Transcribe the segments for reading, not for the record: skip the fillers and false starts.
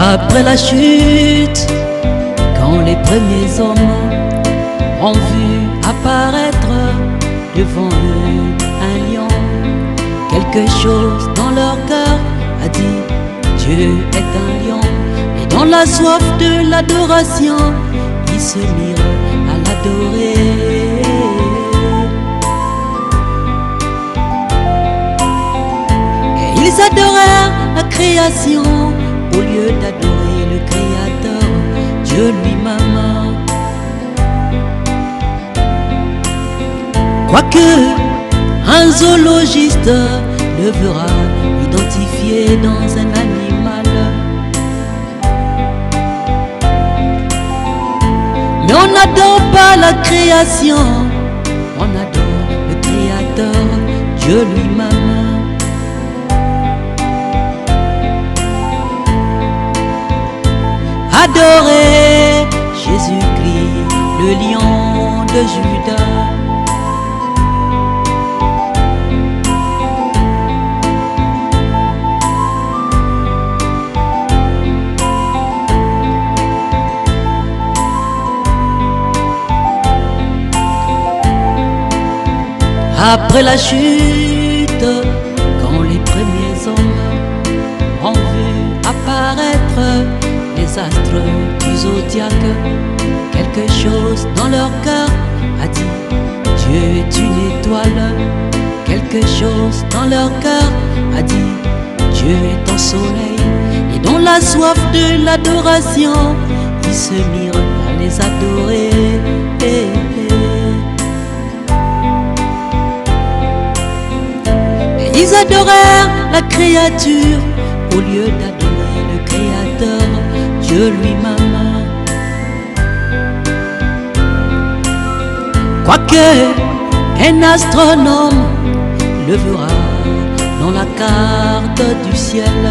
Après la chute, quand les premiers hommes ont vu apparaître devant eux un lion, quelque chose dans leur cœur a dit Dieu est un lion. Et dans la soif de l'adoration, ils se mirent à l'adorer. Et ils adorèrent la création au lieu d'adorer le Créateur, Dieu lui-même. Quoique un zoologiste le verra identifié dans un animal, mais on n'adore pas la création, on adore le Créateur, Dieu lui-même. Adorez Jésus-Christ, le lion de Juda. Après la chute, quand les premiers hommes ont vu apparaître les astres du zodiaque, quelque chose dans leur cœur a dit Dieu est une étoile. Quelque chose dans leur cœur a dit Dieu est un soleil. Et dans la soif de l'adoration, ils se mirent à les adorer. Et ils adorèrent la créature au lieu d'adorer le Créateur, Dieu lui-même. Quoique un astronome le verra dans la carte du ciel,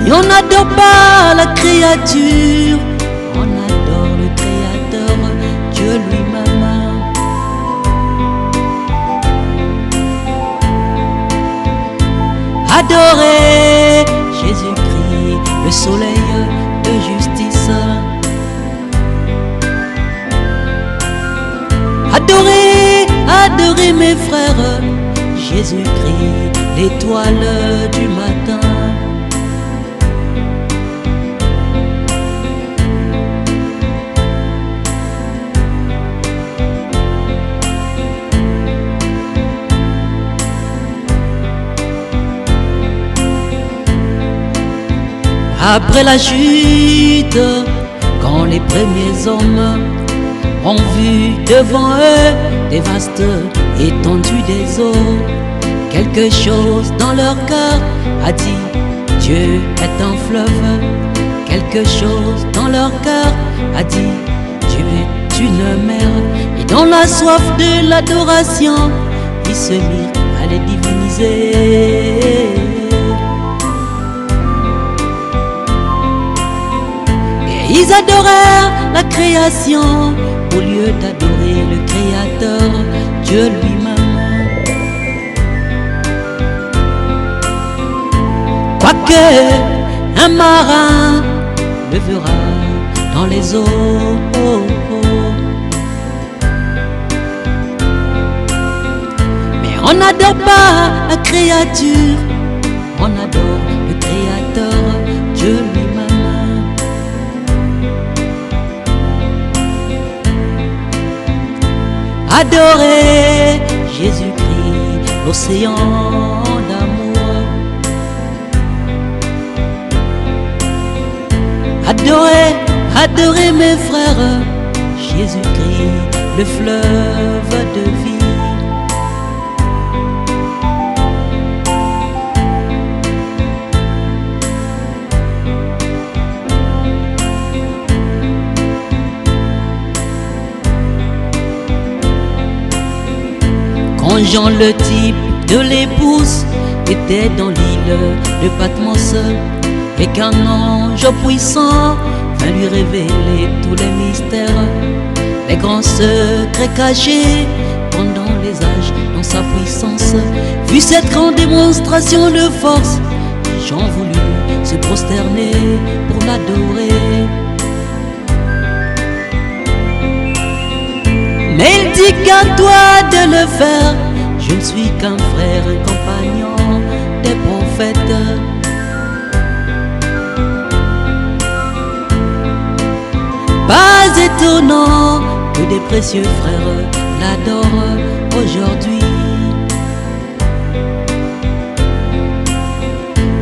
et on n'adore pas la créature, on adore le Créateur, Dieu lui-même. Adorez Jésus-Christ, le soleil de justice. Adorez, adorez mes frères, Jésus-Christ, l'étoile du matin. Après la chute, quand les premiers hommes ont vu devant eux des vastes étendues des eaux, quelque chose dans leur cœur a dit Dieu est un fleuve. Quelque chose dans leur cœur a dit Dieu est une mer. Et dans la soif de l'adoration, ils se mirent à les diviniser. Ils adorèrent la création au lieu d'adorer le Créateur, Dieu lui-même. Quoique un marin le verra dans les eaux, mais on n'adore pas la créature, on adore le Créateur, Dieu lui-même. Adorez Jésus-Christ, l'océan d'amour. Adorez, adorez mes frères, Jésus-Christ, le fleuve de vie. Quand Jean le type de l'épouse était dans l'île de Patmos, et qu'un ange puissant vint lui révéler tous les mystères, les grands secrets cachés pendant les âges dans sa puissance. Vu cette grande démonstration de force, Jean voulut se prosterner pour l'adorer. Mais il dit qu'à toi de le faire, je ne suis qu'un frère, un compagnon des prophètes. Pas étonnant que des précieux frères l'adorent aujourd'hui.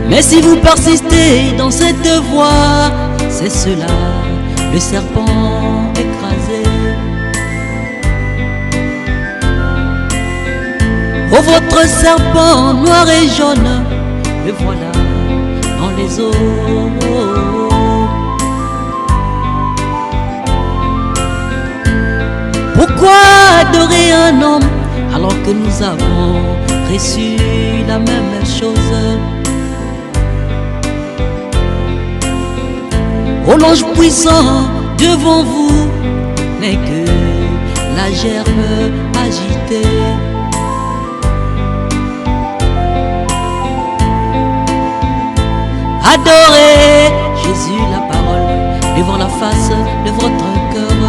Mais si vous persistez dans cette voie, c'est cela, le serpent écrasé. Oh, votre serpent noir et jaune, le voilà dans les eaux. Pourquoi adorer un homme alors que nous avons reçu la même chose? Oh, l'ange puissant devant vous n'est que la gerbe agitée. Adorez Jésus, la parole, devant la face de votre cœur.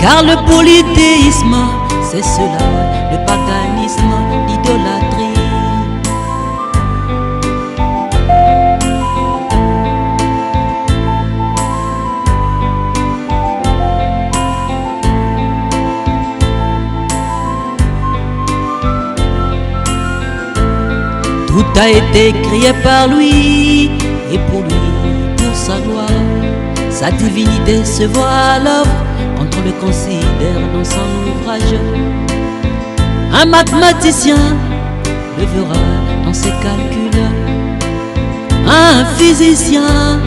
Car le polythéisme, c'est cela, le paganisme, l'idolâtrie. Tout a été créé par lui, et pour lui, pour sa gloire. Sa divinité se voit à l'œuvre quand on le considère dans son ouvrage. Un mathématicien le verra dans ses calculs. Un physicien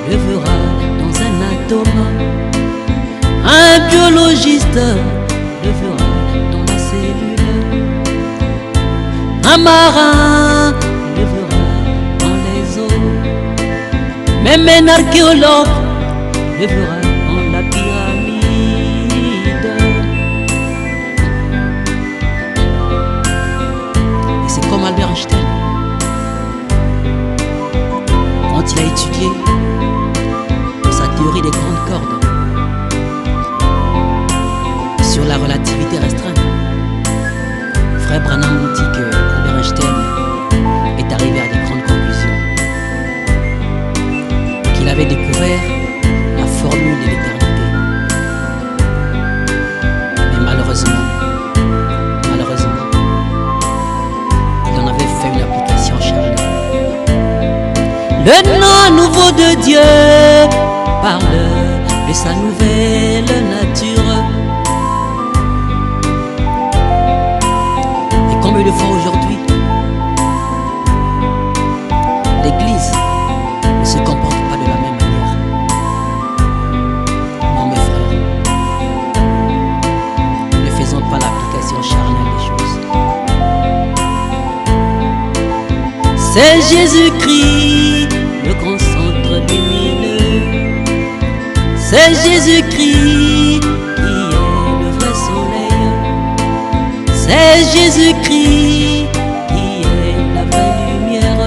le verra dans un atome. Un biologiste le verra dans la cellule. Un marin le verra dans les eaux. Même un archéologue le verra dans la pyramide. Et c'est comme Albert Einstein, quand il a étudié sa théorie des grandes cordes sur la relativité restreinte. Frère Branham nous dit que Albert Einstein est arrivé à des grandes conclusions, qu'il avait découvert la formule de l'éternité. Mais malheureusement, il en avait fait une application charnelle. Le nom nouveau de Dieu parle de sa nouvelle nature. Combien de fois aujourd'hui l'Église ne se comporte pas de la même manière? Non mes frères, ne faisons pas l'application charnelle des choses. C'est Jésus-Christ, le grand centre lumineux. C'est Jésus-Christ qui est le vrai soleil. C'est Jésus-Christ qui est la vraie lumière.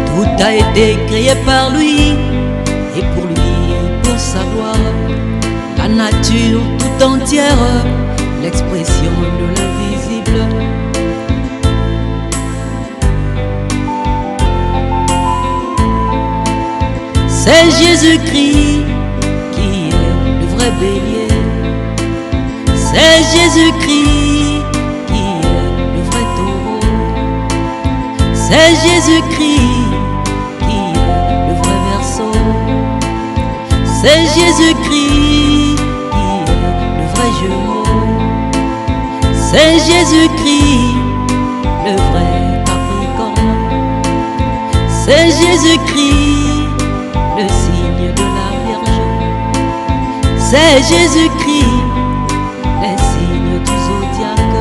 Tout a été créé par lui, et pour lui, pour sa gloire. La nature tout entière, l'expression de l'invisible. C'est Jésus-Christ qui est le vrai bélier. C'est Jésus-Christ qui est le vrai taureau. C'est Jésus-Christ qui est le vrai verseau. C'est Jésus-Christ qui est le vrai jumeau. C'est Jésus-Christ le vrai Capricorne. C'est Jésus-Christ le signe de la Vierge. C'est Jésus-Christ les signes du zodiaque.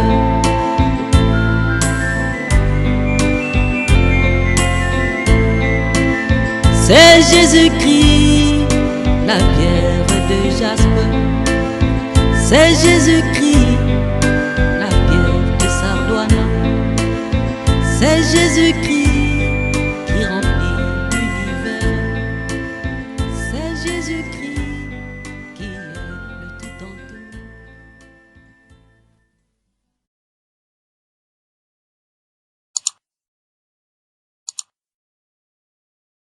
C'est Jésus-Christ la pierre de jaspe. C'est Jésus-Christ la pierre de sardoine. C'est Jésus-Christ